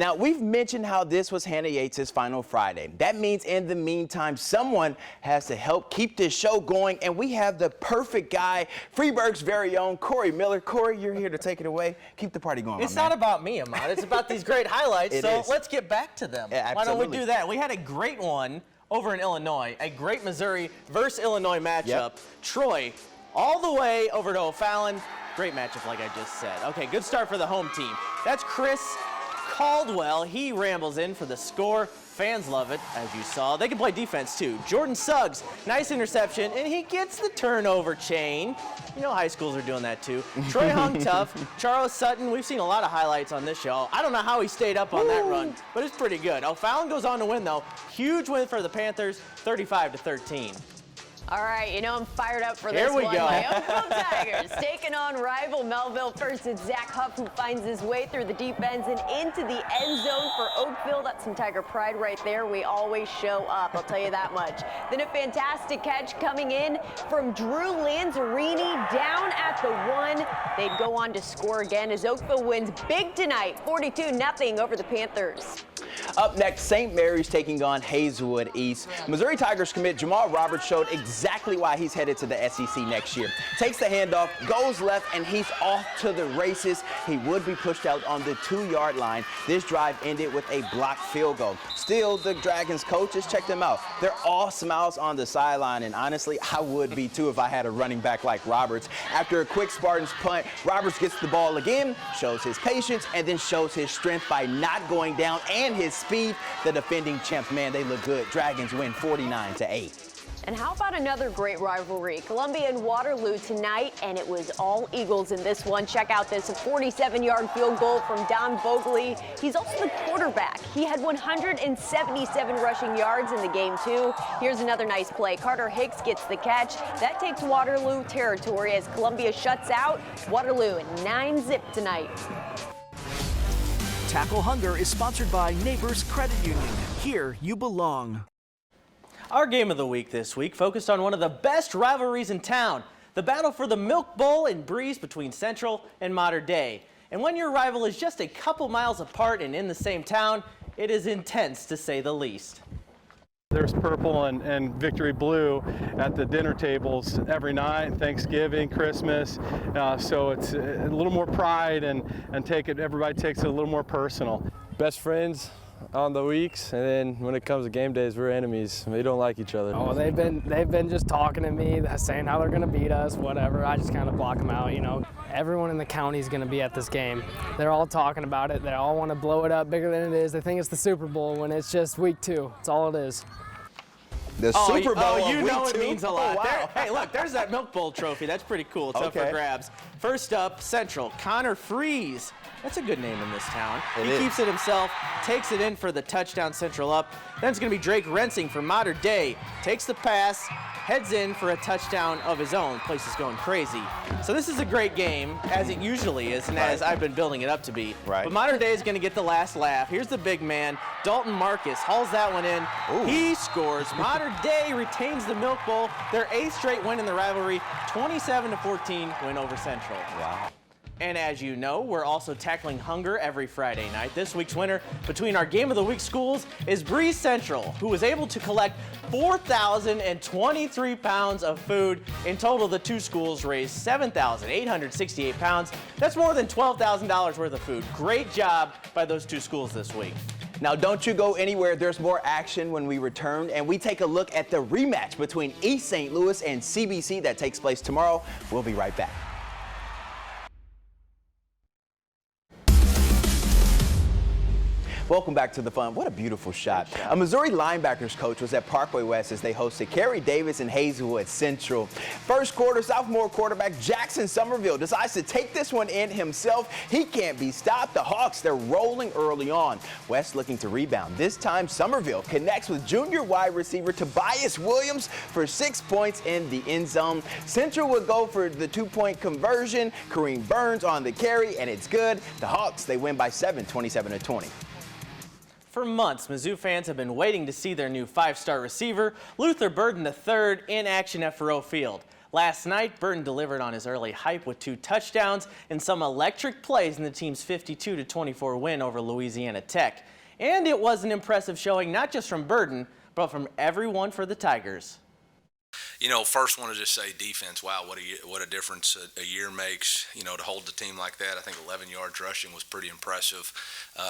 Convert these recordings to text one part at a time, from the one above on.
Now, we've mentioned how this was Hanna Yates' final Friday. That means in the meantime, someone has to help keep this show going, and we have the perfect guy, Freeburg's very own Corey Miller. Corey, you're here to take it away. Keep the party going, It's not about me, Ahmad. It's about these great highlights, so let's get back to them. Yeah, why don't we do that? We had a great one over in Illinois, a great Missouri versus Illinois matchup. Yep. Troy all the way over to O'Fallon. Great matchup, like I just said. Okay, good start for the home team. That's Chris Caldwell. He rambles in for the score. Fans love it, as you saw. They can play defense, too. Jordan Suggs, nice interception, and he gets the turnover chain. You know high schools are doing that, too. Troy hung tough. Charles Sutton, we've seen a lot of highlights on this show. I don't know how he stayed up on that run, but it's pretty good. O'Fallon goes on to win, though. Huge win for the Panthers, 35-13. All right, you know I'm fired up for this Here we one. go. My Oakville Tigers taking on rival Melville. First, it's Zach Huff who finds his way through the deep ends and into the end zone for Oakville. That's some Tiger pride right there. We always show up, I'll tell you that much. Then a fantastic catch coming in from Drew Lanzarini down at the 1. They'd go on to score again as Oakville wins big tonight, 42-0 over the Panthers. Up next, St. Mary's taking on Hazelwood East. Missouri Tigers commit Jamal Roberts showed exactly why he's headed to the SEC next year. Takes the handoff, goes left, and he's off to the races. He would be pushed out on the 2-yard line. This drive ended with a blocked field goal. Still, the Dragons coaches checked them out. They're all smiles on the sideline, and honestly, I would be too if I had a running back like Roberts. After a quick Spartans punt, Roberts gets the ball again, shows his patience, and then shows his strength by not going down and his speed. The defending champs, man, they look good. Dragons win 49-8. And how about another great rivalry? Columbia and Waterloo tonight, and it was all Eagles in this one. Check out this 47-yard field goal from Don Bogley. He's also the quarterback. He had 177 rushing yards in the game, too. Here's another nice play. Carter Hicks gets the catch. That takes Waterloo territory as Columbia shuts out Waterloo in 9-zip tonight. Tackle Hunger is sponsored by Neighbors Credit Union. Here you belong. Our game of the week this week focused on one of the best rivalries in town, the battle for the Milk Bowl and Breeze between Central and Mater Dei. And when your rival is just a couple miles apart and in the same town, it is intense to say the least. There's purple and victory blue at the dinner tables every night, Thanksgiving, Christmas, so it's a little more pride and everybody takes it a little more personal. Best friends on the weeks, and then when it comes to game days, we're enemies. We don't like each other. Oh, they've been just talking to me, saying how they're gonna beat us, whatever. I just kind of block them out, you know. Everyone in the county is gonna be at this game. They're all talking about it. They all want to blow it up bigger than it is. They think it's the Super Bowl when it's just week 2. That's all it is. The Super Bowl you of know week it 2? means a lot. Oh, wow. Hey, look, there's that Milk Bowl trophy. That's pretty cool. It's up for grabs. First up, Central, Connor Freeze. That's a good name in this town. He keeps it himself, takes it in for the touchdown. Central up. Then it's going to be Drake Rensing for Mater Dei. Takes the pass, heads in for a touchdown of his own. Place is going crazy. So this is a great game, as it usually is, and as I've been building it up to be. Right. But Mater Dei is going to get the last laugh. Here's the big man, Dalton Marcus, hauls that one in. Ooh. He scores. Mater Dei retains the Milk Bowl. Their 8th straight win in the rivalry, 27-14 win over Central. Wow. And as you know, we're also tackling hunger every Friday night. This week's winner between our Game of the Week schools is Breeze Central, who was able to collect 4,023 pounds of food. In total, the two schools raised 7,868 pounds. That's more than $12,000 worth of food. Great job by those two schools this week. Now, don't you go anywhere. There's more action when we return, and we take a look at the rematch between East St. Louis and CBC that takes place tomorrow. We'll be right back. Welcome back to the fun. What a beautiful shot. A Missouri linebackers coach was at Parkway West as they hosted Kerry Davis and Hazelwood Central. First quarter, sophomore quarterback Jackson Somerville decides to take this one in himself. He can't be stopped. The Hawks, they're rolling early on. West looking to rebound. This time, Somerville connects with junior wide receiver Tobias Williams for 6 points in the end zone. Central would go for the 2-point conversion. Kareem Burns on the carry, and it's good. The Hawks, they win by 7, 27-20. For months, Mizzou fans have been waiting to see their new 5-star receiver, Luther Burden III, in action at Faurot Field. Last night, Burton delivered on his early hype with 2 touchdowns and some electric plays in the team's 52-24 win over Louisiana Tech. And it was an impressive showing not just from Burton, but from everyone for the Tigers. You know, first want to just say defense. Wow, what a difference a year makes. You know, to hold the team like that. I think 11 yards rushing was pretty impressive.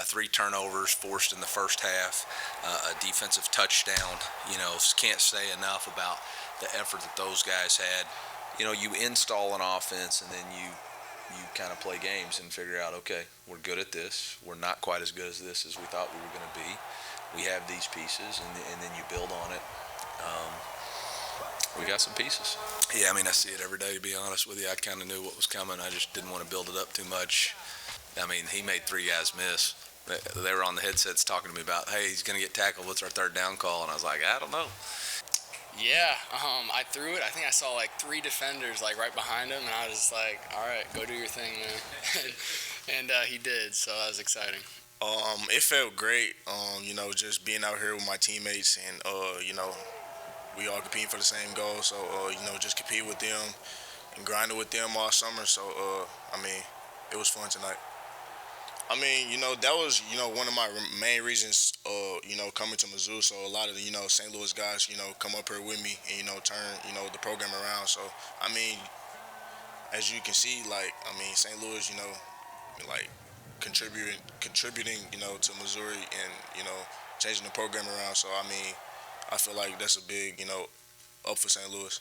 3 turnovers forced in the first half. A defensive touchdown. You know, can't say enough about the effort that those guys had. You know, you install an offense and then you kind of play games and figure out, okay, we're good at this. We're not quite as good as this as we thought we were going to be. We have these pieces, and then you build on it. We got some pieces. Yeah, I mean, I see it every day, to be honest with you. I kind of knew what was coming. I just didn't want to build it up too much. I mean, he made 3 guys miss. They were on the headsets talking to me about, hey, he's going to get tackled. What's our 3rd down call? And I was like, I don't know. Yeah, I threw it. I think I saw like 3 defenders like right behind him, and I was just like, all right, go do your thing, man. and he did, so that was exciting. It felt great, you know, just being out here with my teammates and, you know, we all competing for the same goal. So, you know, just compete with them and grinding with them all summer. So, I mean, it was fun tonight. I mean, you know, that was, you know, one of my main reasons, you know, coming to Mizzou. So a lot of the, you know, St. Louis guys, you know, come up here with me and, you know, turn, you know, the program around. So, I mean, as you can see, like, I mean, St. Louis, you know, like, contributing, you know, to Missouri and, you know, changing the program around. So, I mean, I feel like that's a big, you know, up for St. Louis.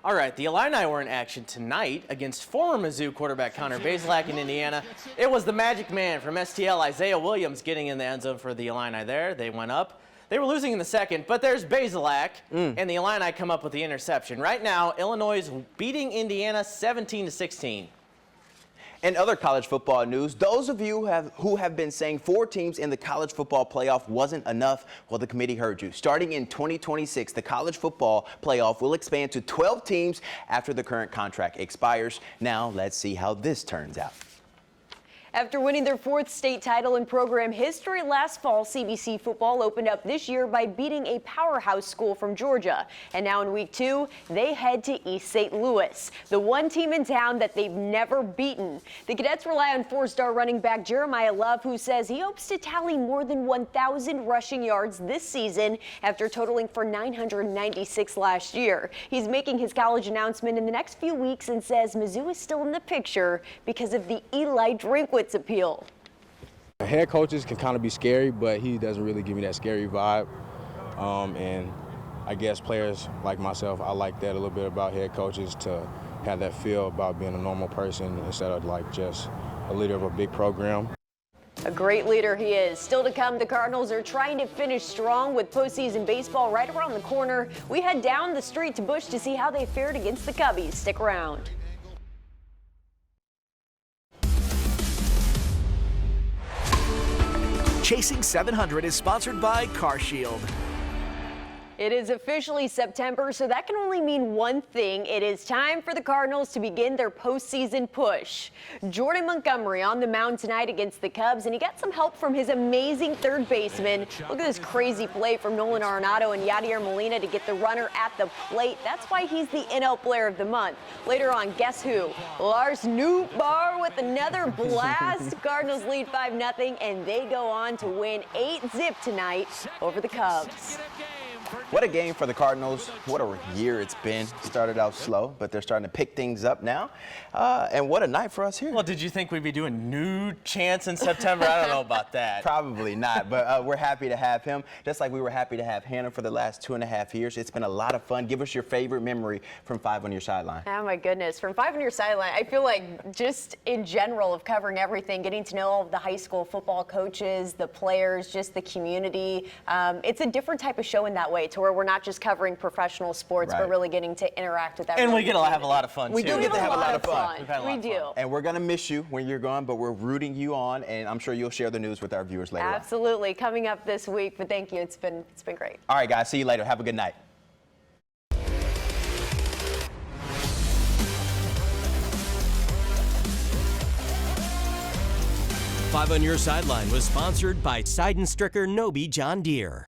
All right, the Illini were in action tonight against former Mizzou quarterback Connor Bazelak in Indiana. It was the magic man from STL, Isaiah Williams, getting in the end zone for the Illini there. They went up. They were losing in the second, but there's Bazelak, and the Illini come up with the interception. Right now, Illinois is beating Indiana 17-16. In other college football news, those of you who have been saying 4 teams in the college football playoff wasn't enough, well, the committee heard you. Starting in 2026, the college football playoff will expand to 12 teams after the current contract expires. Now, let's see how this turns out. After winning their 4th state title in program history last fall, CBC football opened up this year by beating a powerhouse school from Georgia. And now in week 2, they head to East St. Louis, the one team in town that they've never beaten. The Cadets rely on 4-star running back Jeremiah Love, who says he hopes to tally more than 1,000 rushing yards this season after totaling for 996 last year. He's making his college announcement in the next few weeks and says Mizzou is still in the picture because of the Eli Drinkwitz appeal. Head coaches can kind of be scary, but he doesn't really give me that scary vibe. And I guess players like myself, I like that a little bit about head coaches, to have that feel about being a normal person instead of like just a leader of a big program. A great leader he is. Still to come, the Cardinals are trying to finish strong with postseason baseball right around the corner. We head down the street to Busch to see how they fared against the Cubbies. Stick around. Chasing 700 is sponsored by CarShield. It is officially September, so that can only mean one thing. It is time for the Cardinals to begin their postseason push. Jordan Montgomery on the mound tonight against the Cubs, and he got some help from his amazing 3rd baseman. Look at this crazy play from Nolan Arenado and Yadier Molina to get the runner at the plate. That's why he's the NL Player of the Month. Later on, guess who? Lars Nootbaar with another blast. Cardinals lead 5-0, and they go on to win 8-zip tonight over the Cubs. What a game for the Cardinals. What a year it's been. Started out slow, but they're starting to pick things up now. And what a night for us here. Well, did you think we'd be doing new chants in September? I don't know about that. Probably not, but we're happy to have him, just like we were happy to have Hanna for the last 2.5 years. It's been a lot of fun. Give us your favorite memory from 5 on Your Sideline. Oh, my goodness. From 5 on Your Sideline, I feel like just in general of covering everything, getting to know all of the high school football coaches, the players, just the community. It's a different type of show in that way, to where we're not just covering professional sports, but really getting to interact with everyone. And we get to have a lot of fun, too. We do get to have a lot of fun. We do. And we're going to miss you when you're gone, but we're rooting you on, and I'm sure you'll share the news with our viewers later on. Absolutely. Coming up this week, but thank you. It's been great. All right, guys. See you later. Have a good night. Five on Your Sideline was sponsored by Seidenstricker Nobi John Deere.